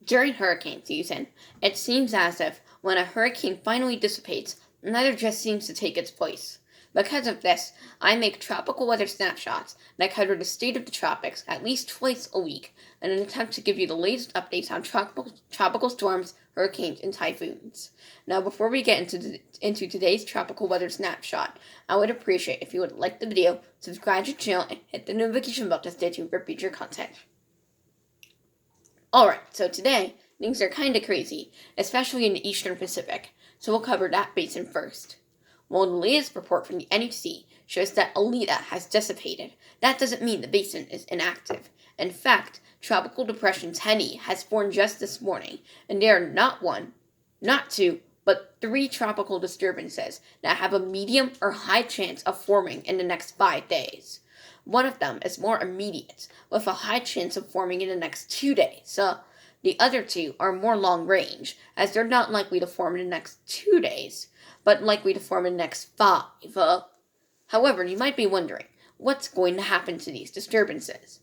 During hurricane season, it seems as if when a hurricane finally dissipates, another just seems to take its place. Because of this, I make tropical weather snapshots that cover the state of the tropics at least twice a week in an attempt to give you the latest updates on tropical storms, hurricanes, and typhoons. Now, before we get into today's tropical weather snapshot, I would appreciate if you would like the video, subscribe to the channel, and hit the notification bell to stay tuned for future content. Alright, so today, things are kinda crazy, especially in the Eastern Pacific, so we'll cover that basin first. While the latest report from the NHC shows that Alita has dissipated, that doesn't mean the basin is inactive. In fact, Tropical Depression Tenny has formed just this morning, and there are not one, not two, but 3 tropical disturbances that have a medium or high chance of forming in the next 5 days. One of them is more immediate, with a high chance of forming in the next 2 days. The other 2 are more long range, as they're not likely to form in the next 2 days, but likely to form in the next 5. However, you might be wondering, what's going to happen to these disturbances?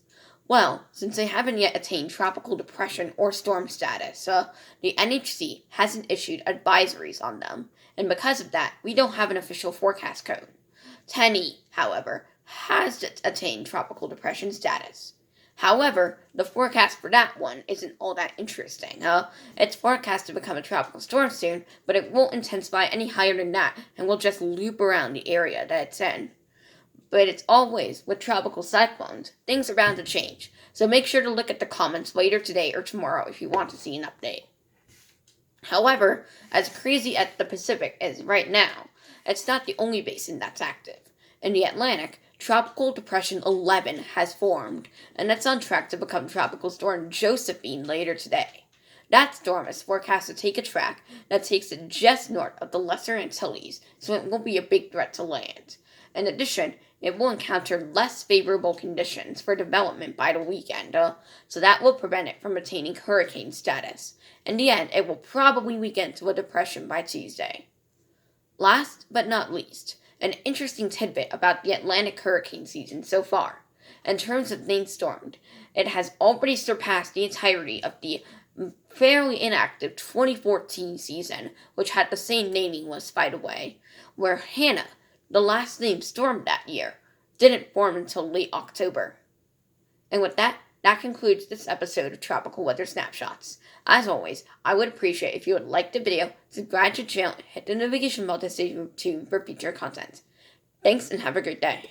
Well, since they haven't yet attained tropical depression or storm status, the NHC hasn't issued advisories on them, and because of that, we don't have an official forecast code. Tenny, however, has attained tropical depression status. However, the forecast for that one isn't all that interesting. It's forecast to become a tropical storm soon, but it won't intensify any higher than that, and will just loop around the area that it's in. But it's always, with tropical cyclones, things are bound to change, so make sure to look at the comments later today or tomorrow if you want to see an update. However, as crazy as the Pacific is right now, it's not the only basin that's active. In the Atlantic, Tropical Depression 11 has formed, and it's on track to become Tropical Storm Josephine later today. That storm is forecast to take a track that takes it just north of the Lesser Antilles, so it won't be a big threat to land. In addition, it will encounter less favorable conditions for development by the weekend, so that will prevent it from attaining hurricane status. In the end, it will probably weaken to a depression by Tuesday. Last but not least, an interesting tidbit about the Atlantic hurricane season so far. In terms of named stormed, it has already surpassed the entirety of the fairly inactive 2014 season, which had the same naming list, by the way, where Hannah, the last named storm that year, didn't form until late October. And with that, that concludes this episode of Tropical Weather Snapshots. As always, I would appreciate if you would like the video, subscribe to the channel, and hit the notification bell to stay tuned for future content. Thanks and have a great day.